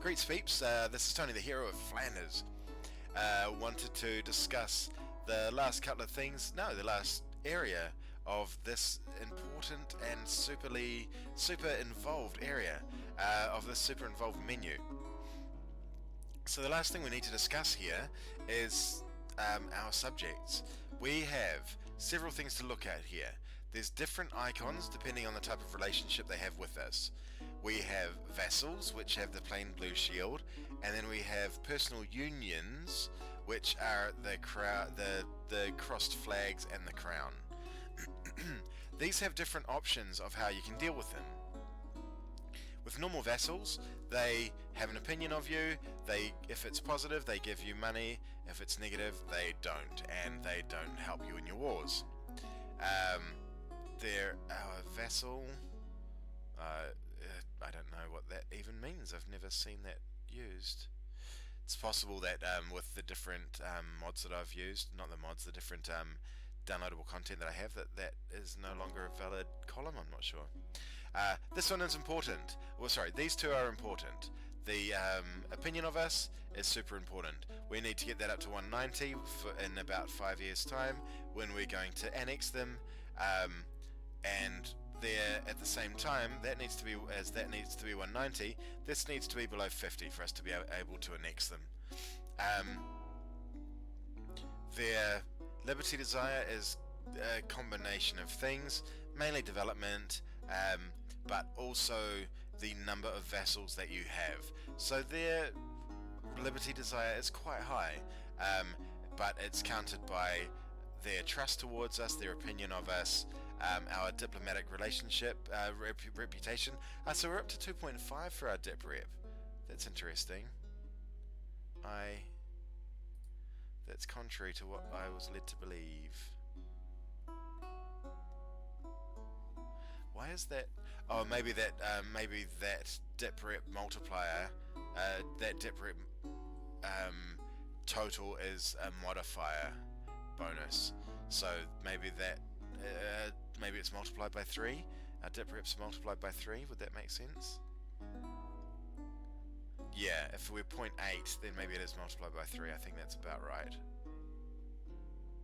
Greets peeps, this is Tony the Hero of Flanders. Wanted to discuss the last couple of things, the last area of this important and super involved area of this super involved menu. So the last thing we need to discuss here is our subjects. We have several things to look at here. There's different icons depending on the type of relationship they have with us. We have vassals, which have the plain blue shield, and then we have personal unions, which are the crossed flags and the crown. These have different options of how you can deal with them. With normal vassals, they have an opinion of you. If it's positive, they give you money. If it's negative, they don't, and they don't help you in your wars. They're our vassal. I don't know what that even means. I've never seen that used. It's possible that with the different mods that I've used, not the mods, the different downloadable content that I have, that is no longer a valid column. I'm not sure. This one is important. Well, sorry, these two are important. The opinion of us is super important. We need to get that up to 190 in about 5 years' time when we're going to annex them. And there, at the same time, that needs to be 190. This needs to be below 50 for us to be able to annex them. Their liberty desire is a combination of things, mainly development, but also the number of vassals that you have. So their liberty desire is quite high, but it's countered by their trust towards us, their opinion of us, our diplomatic relationship, reputation. So we're up to 2.5 for our dip rep. That's interesting. That's contrary to what I was led to believe. Why is that? Oh, maybe that dip rep multiplier, that dip rep total is a modifier bonus. So maybe maybe it's multiplied by 3. Our dip rep's multiplied by 3. Would that make sense? Yeah, if we're 0.8, then maybe it is multiplied by 3. I think that's about right.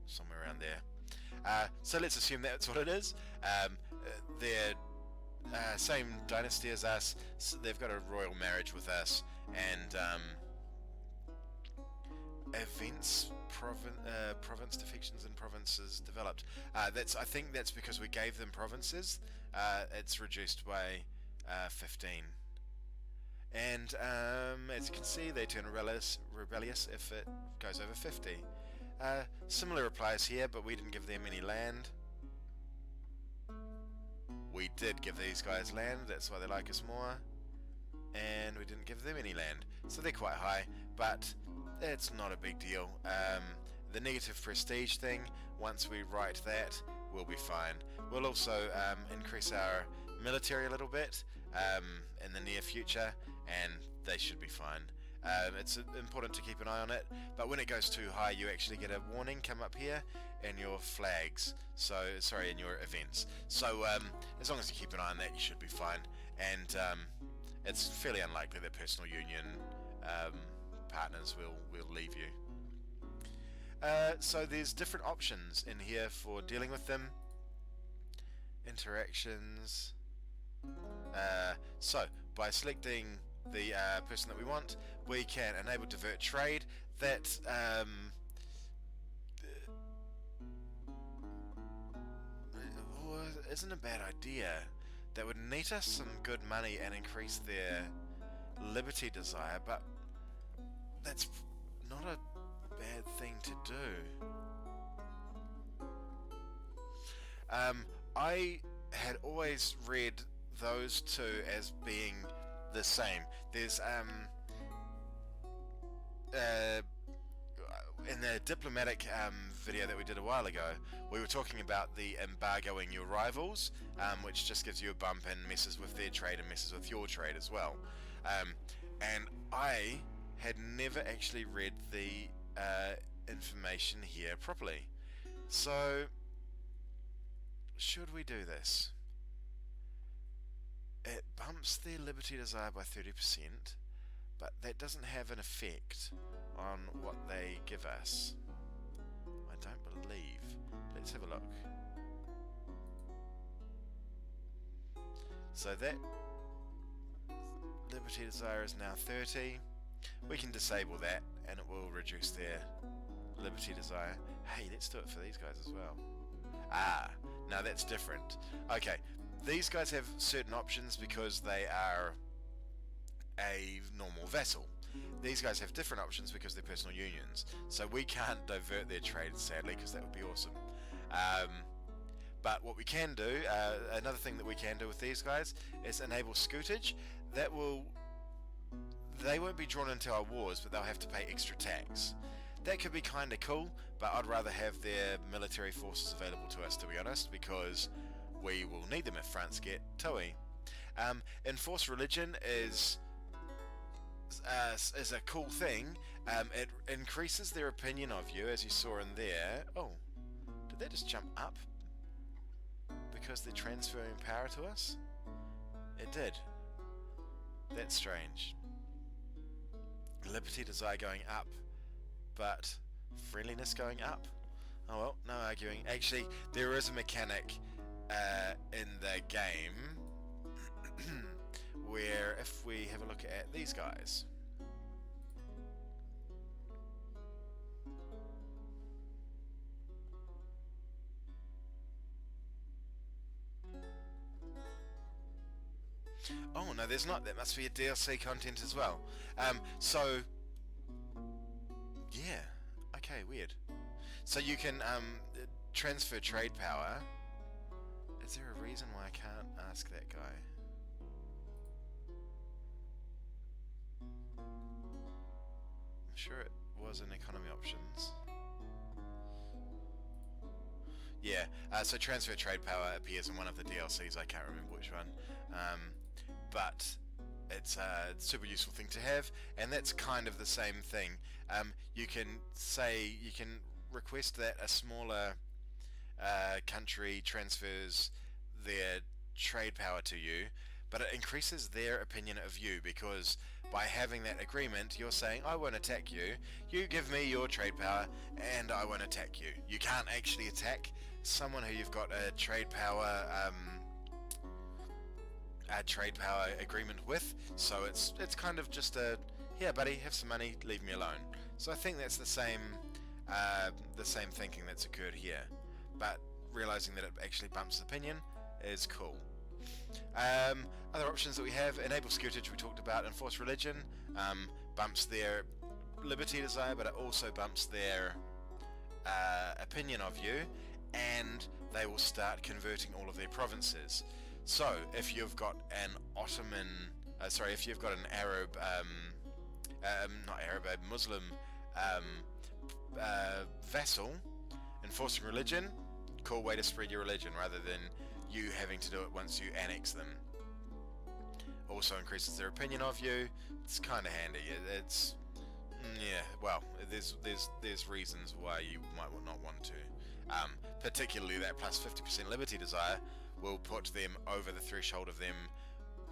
Somewhere around there. So let's assume that's what it is. They're same dynasty as us. So they've got a royal marriage with us, and events, province defections and provinces developed. I think that's because we gave them provinces. It's reduced by 15. And as you can see, they turn rebellious if it goes over 50. Similar applies here, but we didn't give them any land. We did give these guys land, that's why they like us more. And we didn't give them any land. So they're quite high, but it's not a big deal. The negative prestige thing, once we write that, we'll be fine. We'll also increase our military a little bit in the near future, and they should be fine. It's important to keep an eye on it, but when it goes too high, you actually get a warning come up here in your flags. So, sorry, in your events. So, as long as you keep an eye on that, you should be fine. And it's fairly unlikely that personal union partners will leave you. So there's different options in here for dealing with them. Interactions. So by selecting the person that we want, we can enable divert trade. That isn't a bad idea. That would net us some good money and increase their liberty desire, but that's not a bad thing to do. I had always read those two as being the same. There's in the diplomatic video that we did a while ago, we were talking about the embargoing your rivals, which just gives you a bump and messes with their trade and messes with your trade as well. And I had never actually read the information here properly. So, should we do this? It bumps their liberty desire by 30%, but that doesn't have an effect on what they give us. I don't believe. Let's have a look. So that Liberty Desire is now 30. We can disable that and it will reduce their Liberty Desire. Hey, let's do it for these guys as well. Ah, now that's different. Okay, these guys have certain options because they are a normal vassal. These guys have different options because they're personal unions. So we can't divert their trade, sadly, because that would be awesome. But what we can do, another thing that we can do with these guys is enable scootage. That will, they won't be drawn into our wars, but they'll have to pay extra tax. That could be kind of cool, but I'd rather have their military forces available to us, to be honest, because we will need them if France get TOE. Enforced religion is a cool thing. It increases their opinion of you, as you saw in there. Oh, did that just jump up? Because they're transferring power to us? It did. That's strange. Liberty Desire going up, but friendliness going up? Oh well, no arguing. Actually, there is a mechanic in the game where if we have a look at these guys, oh no, there's not. That must be a DLC content as well. So yeah, okay, weird. So you can transfer trade power. Is there a reason why I can't ask that guy? I'm sure it was in economy options. Yeah, so transfer trade power appears in one of the DLCs, I can't remember which one. But it's a super useful thing to have, and that's kind of the same thing. You can say, you can request that a smaller country transfers their trade power to you, but it increases their opinion of you, because by having that agreement, you're saying, I won't attack you, you give me your trade power, and I won't attack you. You can't actually attack someone who you've got a trade power agreement with, so it's kind of just a, here buddy, have some money, leave me alone. So I think that's the same thinking that's occurred here, but realizing that it actually bumps opinion is cool. Other options that we have, enable scootage, we talked about. Enforce religion, bumps their liberty desire, but it also bumps their opinion of you, and they will start converting all of their provinces. So if you've got an Ottoman, if you've got an Arab, not Arab, a Muslim vassal, enforcing religion, cool way to spread your religion rather than you having to do it once you annex them. Also increases their opinion of you. It's kind of handy. It's yeah. Well, there's reasons why you might not want to. Particularly that plus 50% liberty desire will put them over the threshold of them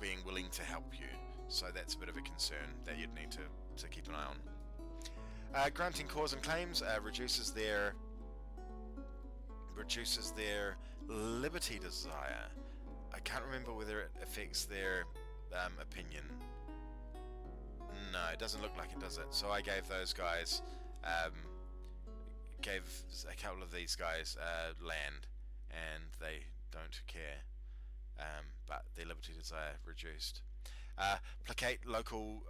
being willing to help you. So that's a bit of a concern that you'd need to keep an eye on. Granting cause and claims reduces their liberty desire. I can't remember whether it affects their opinion. No, it doesn't look like it, does it? So I gave those guys, gave a couple of these guys land, and they don't care. But their liberty desire reduced. Placate local.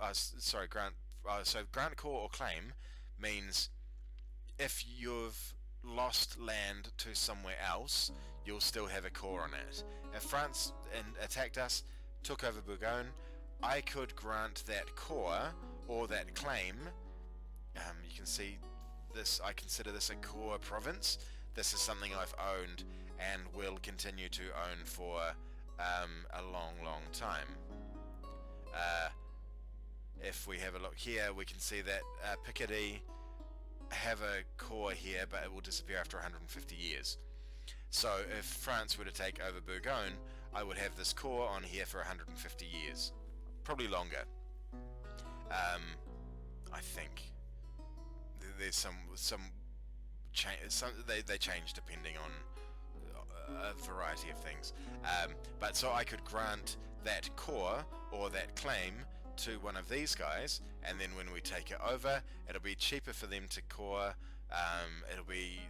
Grant. So grant core or claim means if you've lost land to somewhere else, you'll still have a core on it. If France attacked us, took over Bourgogne, I could grant that core or that claim. You can see this, I consider this a core province. This is something I've owned and will continue to own for a long time. If we have a look here, we can see that Picardy have a core here, but it will disappear after 150 years. So if France were to take over Bourgogne, I would have this core on here for 150 years. Probably longer. I think there's some change. They change depending on a variety of things. But so I could grant that core or that claim to one of these guys, and then when we take it over, it'll be cheaper for them to core. It'll be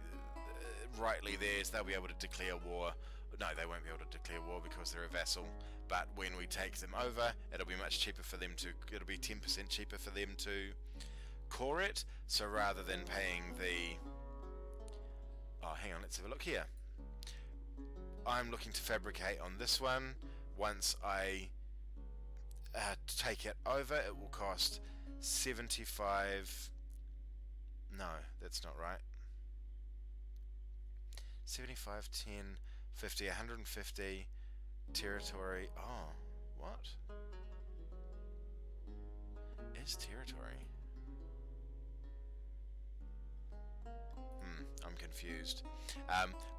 rightly theirs. They'll be able to declare war. No, they won't be able to declare war because they're a vassal. But when we take them over, it'll be much cheaper for them to. It'll be 10% cheaper for them to core it. So rather than paying the. Oh, hang on. Let's have a look here. I'm looking to fabricate on this one. Once I take it over, it will cost 75. No, that's not right. 75, 10, 50, 150 territory. Oh, what is territory? I'm confused.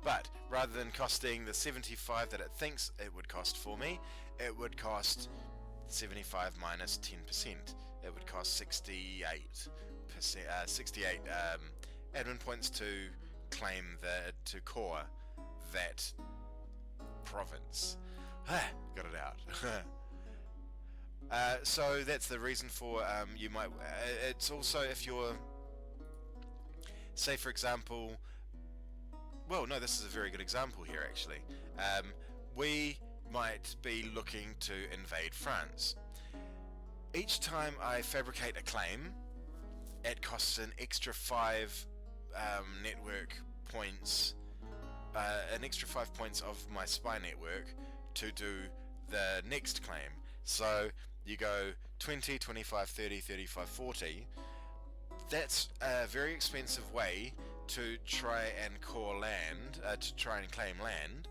But rather than costing the 75 that it thinks it would cost for me, it would cost 75 minus 10%. It would cost 68%, 68 admin points to claim to core that province. Got it out. So that's the reason for you might. It's also if you're, say for example. Well, no, this is a very good example here actually. We might be looking to invade France. Each time I fabricate a claim, it costs an extra 5 network points, an extra 5 points of my spy network to do the next claim. So you go 20, 25, 30, 35, 40. That's a very expensive way to try and core land, to try and claim land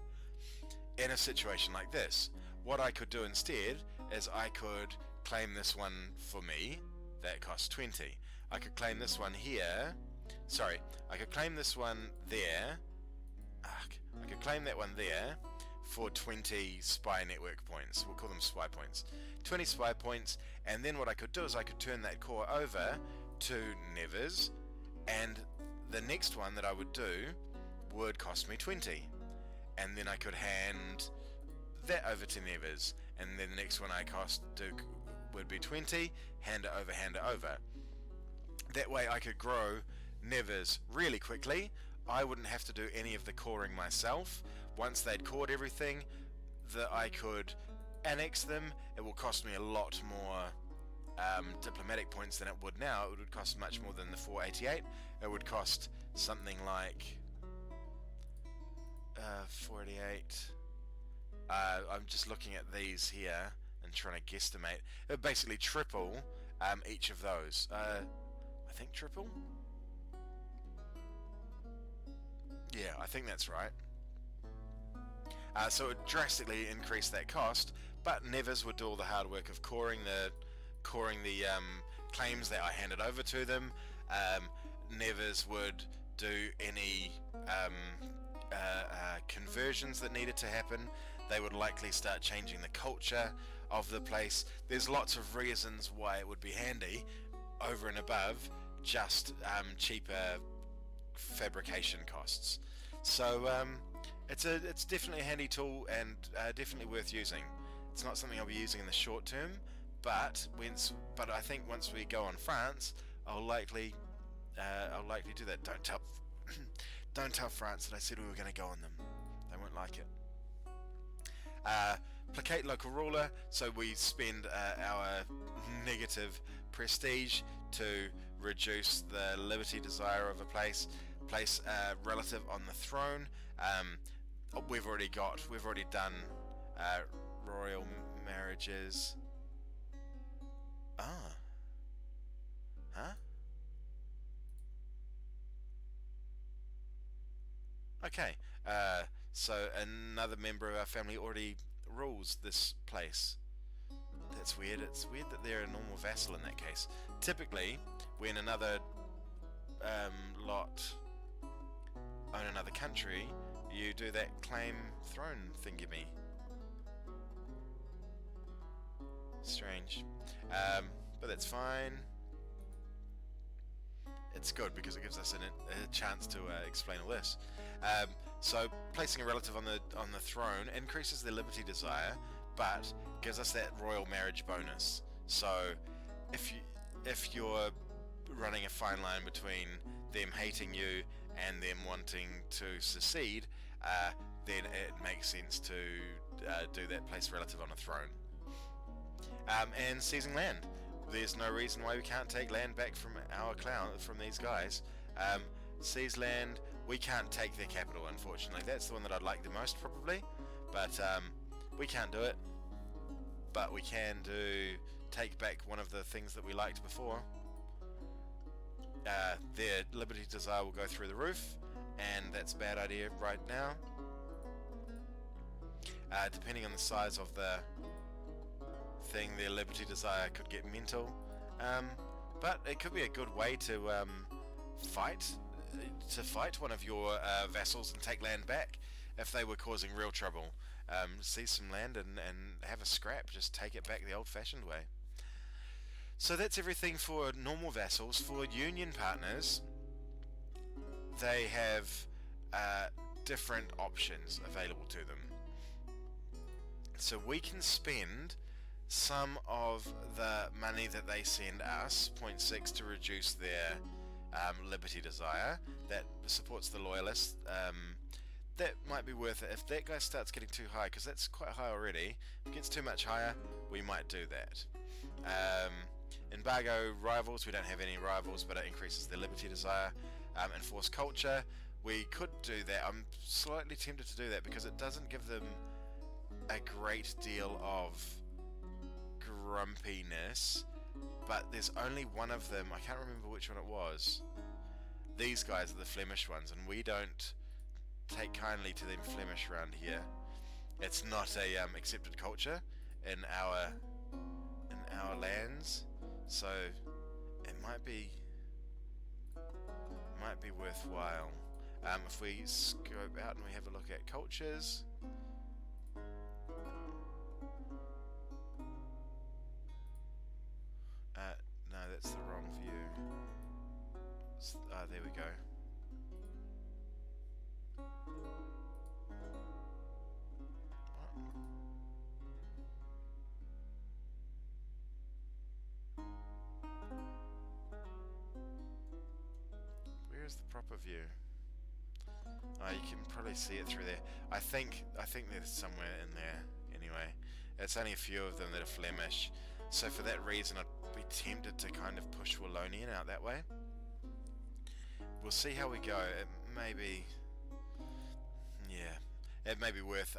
in a situation like this. What I could do instead is I could claim this one for me, that costs 20. I could claim this one here, sorry, I could claim this one there, I could claim that one there for 20 spy network points. We'll call them spy points. 20 spy points, and then what I could do is I could turn that core over to Nevers, and the next one that I would do would cost me 20, and then I could hand that over to Nevers, and then the next one I do would be 20, hand it over. That way I could grow Nevers really quickly. I wouldn't have to do any of the coring myself. Once they'd cored everything, I could annex them. It will cost me a lot more diplomatic points than it would now. It would cost much more than the 488. It would cost something like 488. I'm just looking at these here and trying to guesstimate. It would basically triple each of those. I think triple? Yeah, I think that's right. So it would drastically increase that cost, but Nevers would do all the hard work of coring the claims that I handed over to them. Nevers would do any conversions that needed to happen. They would likely start changing the culture of the place. There's lots of reasons why it would be handy over and above just cheaper fabrication costs. So it's definitely a handy tool and definitely worth using. It's not something I'll be using in the short term, but I think once we go on France, I'll likely do that. Don't tell France that I said we were going to go on them. They won't like it. Placate local ruler, so we spend our negative prestige to reduce the liberty desire of a place a relative on the throne. We've already done royal marriages. Huh? Okay, so another member of our family already rules this place. That's weird. It's weird that they're a normal vassal in that case. Typically, when another lot own another country, you do that claim throne thingy-me. Strange. but that's fine. It's good because it gives us a chance to explain all this. So placing a relative on the throne increases their liberty desire, but gives us that royal marriage bonus. So if you're running a fine line between them hating you and them wanting to secede, then it makes sense to do that, place a relative on a throne. And seizing land. There's no reason why we can't take land back from from these guys. Seize land. We can't take their capital, unfortunately. That's the one that I'd like the most, probably. But we can't do it. But we can take back one of the things that we liked before. Their liberty desire will go through the roof, and that's a bad idea right now. Depending on the size of the thing, their liberty desire could get mental, but it could be a good way to fight one of your vassals and take land back if they were causing real trouble. Seize some land and have a scrap, just take it back the old-fashioned way. So that's everything for normal vassals. For union partners, they have different options available to them. So we can spend some of the money that they send us, 0.6, to reduce their liberty desire. That supports the loyalists. That might be worth it. If that guy starts getting too high, because that's quite high already, if it gets too much higher, we might do that. Embargo rivals, we don't have any rivals, but it increases their liberty desire. Enforce culture, we could do that. I'm slightly tempted to do that because it doesn't give them a great deal of grumpiness, but there's only one of them. I can't remember which one it was. These guys are the Flemish ones, and we don't take kindly to them Flemish around here. It's not a accepted culture in our lands, so it might be worthwhile. If we scope out and we have a look at cultures, no, that's the wrong view. There we go. Where's the proper view? You can probably see it through there. I think there's somewhere in there. Anyway, it's only a few of them that are Flemish. So for that reason, I'd be tempted to kind of push Wallonian out that way. We'll see how we go. It may be, yeah, it may be worth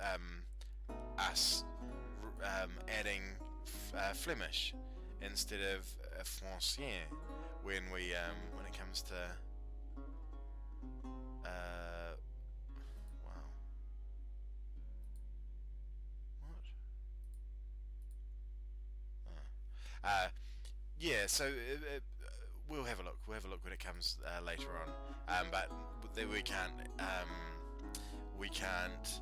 us adding Flemish instead of Francien when it comes to wow. What? Yeah, so we'll have a look. We'll have a look when it comes later on. But we can't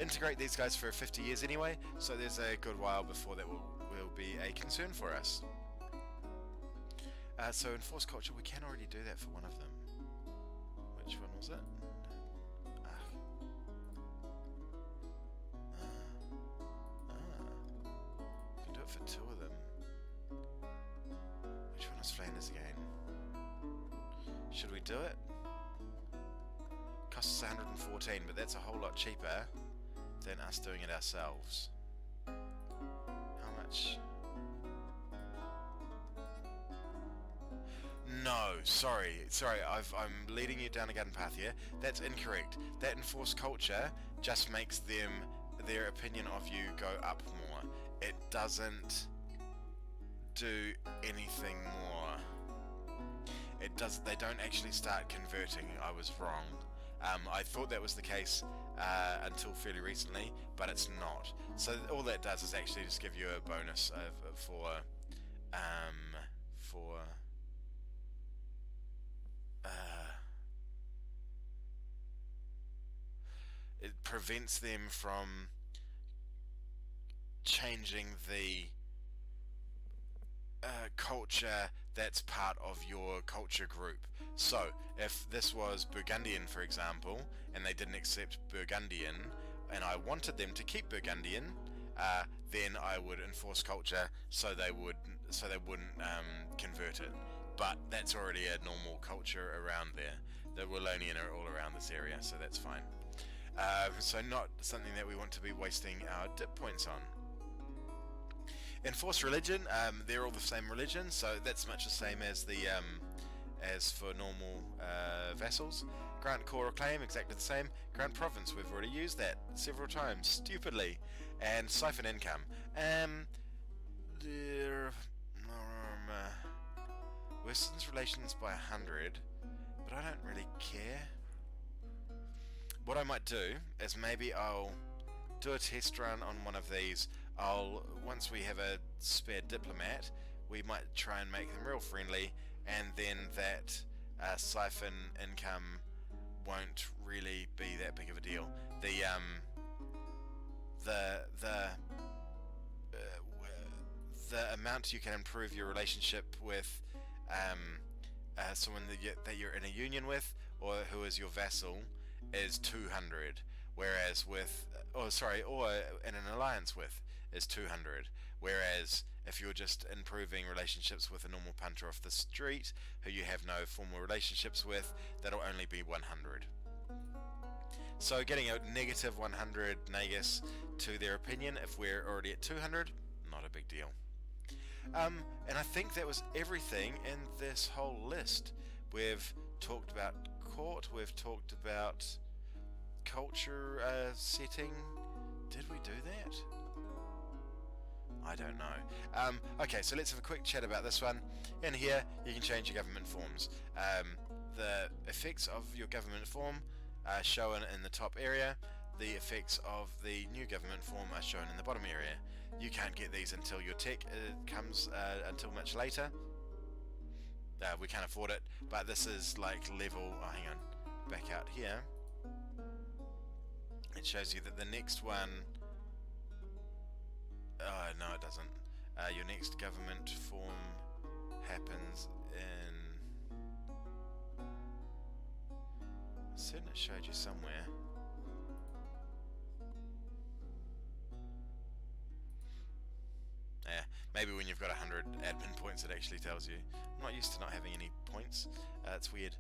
integrate these guys for 50 years anyway. So there's a good while before that will be a concern for us. So enforce culture, we can already do that for one of them. Which one was it? We can do it for two of them. Which one was Flanders again? Should we do it? Costs us 114, but that's a whole lot cheaper than us doing it ourselves. How much? No, sorry, I'm leading you down a garden path here. That's incorrect. That enforced culture just makes their opinion of you go up more. It doesn't do anything more. They don't actually start converting. I was wrong. I thought that was the case until fairly recently, but it's not. So all that does is actually just give you a bonus for it prevents them from changing the culture that's part of your culture group. So if this was Burgundian, for example, and they didn't accept Burgundian, and I wanted them to keep Burgundian, then I would enforce culture so they wouldn't convert it. But that's already a normal culture around there. The Wallonian are all around this area, so that's fine. So not something that we want to be wasting our dip points on. Enforce religion, they're all the same religion, so that's much the same as the as for normal vassals. Grant core or claim, exactly the same. Grant province, we've already used that several times, stupidly. And siphon income. Worsens relations by 100, but I don't really care. What I might do is maybe I'll do a test run on one of these. Once we have a spare diplomat, we might try and make them real friendly, and then that siphon income won't really be that big of a deal. The amount you can improve your relationship with someone that you're in a union with, or who is your vassal, is 200, whereas with or in an alliance with is 200, whereas if you're just improving relationships with a normal punter off the street who you have no formal relationships with, that'll only be 100. So getting a negative 100 negus to their opinion if we're already at 200, not a big deal. And I think that was everything in this whole list. We've talked about court, we've talked about culture setting. Did we do that? I don't know. Okay, so let's have a quick chat about this one. In here, you can change your government forms. The effects of your government form are shown in the top area. The effects of the new government form are shown in the bottom area. You can't get these until your tech comes until much later. We can't afford it, but this is like level... Oh, hang on. Back out here. It shows you that the next one... Oh, no, it doesn't. Your next government form happens in... I'm certain it showed you somewhere. Yeah, maybe when you've got 100 admin points it actually tells you. I'm not used to not having any points. It's weird.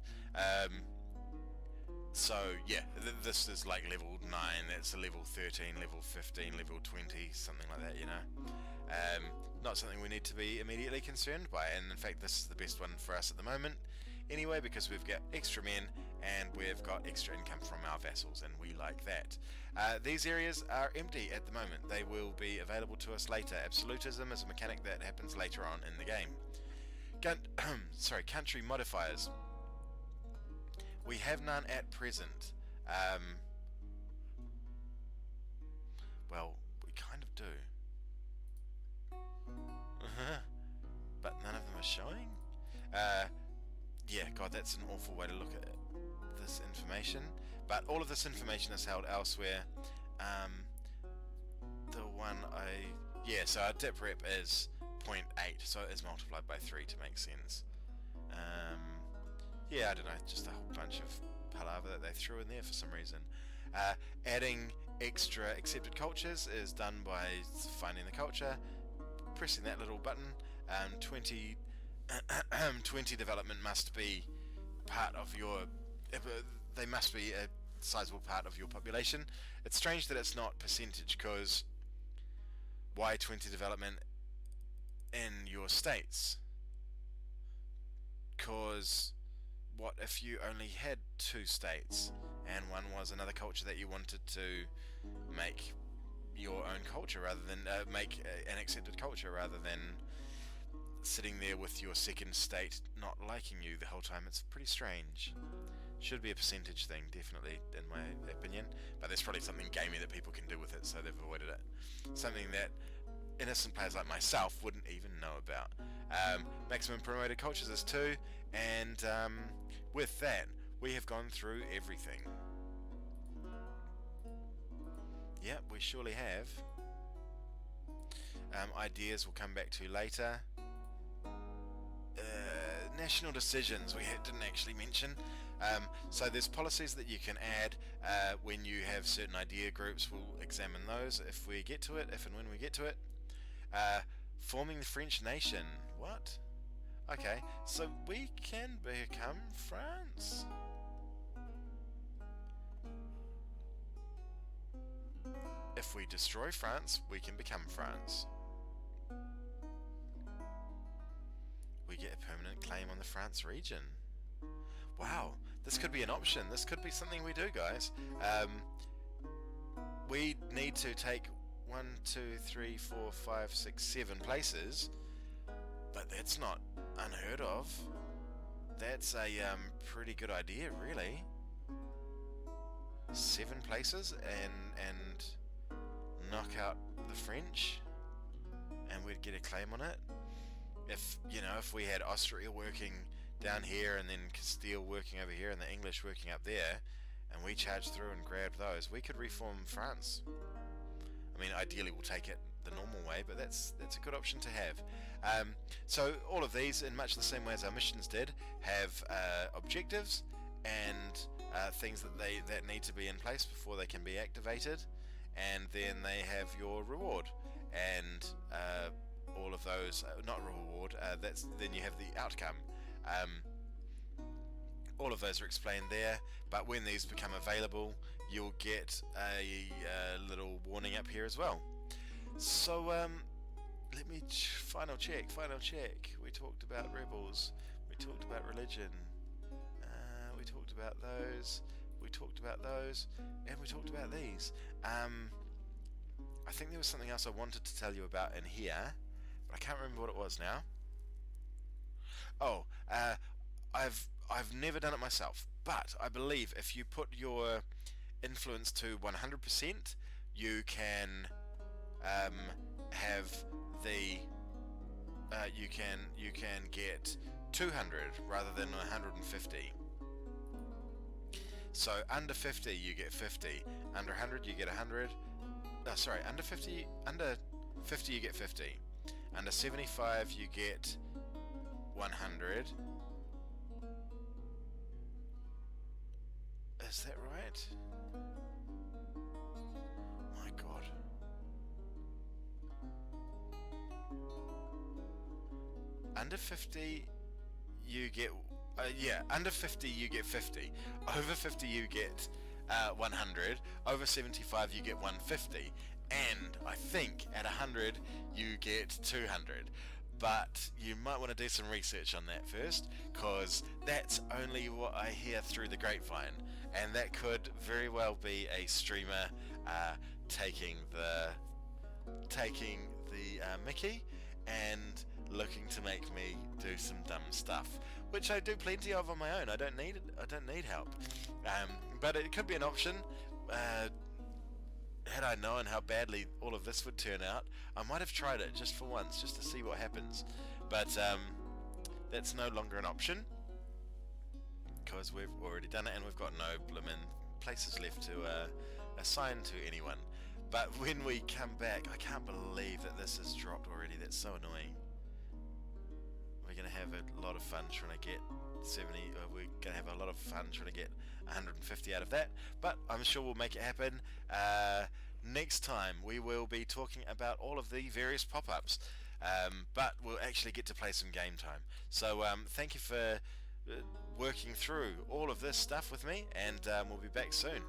So yeah, this is like level 9, that's a level 13, level 15, level 20, something like that, you know. Not something we need to be immediately concerned by, and in fact this is the best one for us at the moment anyway, because we've got extra men and we've got extra income from our vassals, and we like that. These areas are empty at the moment. They will be available to us later. Absolutism is a mechanic that happens later on in the game. Country modifiers. We have none at present. Well, we kind of do. But none of them are showing? Yeah, God, that's an awful way to look at this information. But all of this information is held elsewhere. So our dip rep is 0.8, so it is multiplied by 3 to make sense. Yeah, I don't know, just a whole bunch of palaver that they threw in there for some reason. Adding extra accepted cultures is done by finding the culture, pressing that little button. 20 development must be part of your... They must be a sizable part of your population. It's strange that it's not percentage, because why 20 development in your states? Because what if you only had 2 states and one was another culture that you wanted to make your own culture, rather than make an accepted culture, rather than sitting there with your second state not liking you the whole time? It's pretty strange. Should be a percentage thing, definitely, in my opinion, but there's probably something gamey that people can do with it, so they've avoided it. Something that innocent players like myself wouldn't even know about. Maximum promoted cultures is 2, and with that, we have gone through everything. Yep, we surely have. Ideas we'll come back to later. national decisions we didn't actually mention. So there's policies that you can add when you have certain idea groups. We'll examine those if we get to it, if and when we get to it. Forming the French nation. What? Okay, so we can become France. If we destroy France, we can become France. We get a permanent claim on the France region. Wow, this could be an option. This could be something we do, guys. We need to take 1, 2, 3, 4, 5, 6, 7 places, but that's not unheard of. That's a pretty good idea, really. 7 places and knock out the French, and we'd get a claim on it. If if we had Austria working down here and then Castile working over here and the English working up there, and we charged through and grabbed those, we could reform France. I mean, ideally we'll take it the normal way, but that's a good option to have. So all of these, in much the same way as our missions did, have objectives and things that need to be in place before they can be activated, and then they have your reward, and all of those, not reward, then you have the outcome. All of those are explained there, but when these become available, you'll get a little warning up here as well. So let me final check. We talked about rebels, we talked about religion, we talked about those, we talked about those, and we talked about these. I think there was something else I wanted to tell you about in here, but I can't remember what it was now. Oh, I've never done it myself, but I believe if you put your influence to 100%, you can have the you can get 200 rather than 150. So under 50 you get 50, under 100 you get 100. No, sorry, under 50 you get 50, under 75 you get 100. Is that right? My God. Under 50 you get under 50 you get 50, over 50 you get 100, over 75 you get 150, and I think at 100 you get 200. But you might want to do some research on that first, because that's only what I hear through the grapevine, and that could very well be a streamer taking the Mickey and looking to make me do some dumb stuff, which I do plenty of on my own. I don't need help, but it could be an option. Had I known how badly all of this would turn out, I might have tried it just for once, just to see what happens. But that's no longer an option, because we've already done it and we've got no bloomin' places left to assign to anyone. But when we come back, I can't believe that this has dropped already. That's so annoying. We're going to have a lot of fun trying to get 70, we're going to have a lot of fun trying to get 150 out of that, but I'm sure we'll make it happen. Next time we will be talking about all of the various pop-ups, but we'll actually get to play some game time. So thank you for working through all of this stuff with me, and we'll be back soon.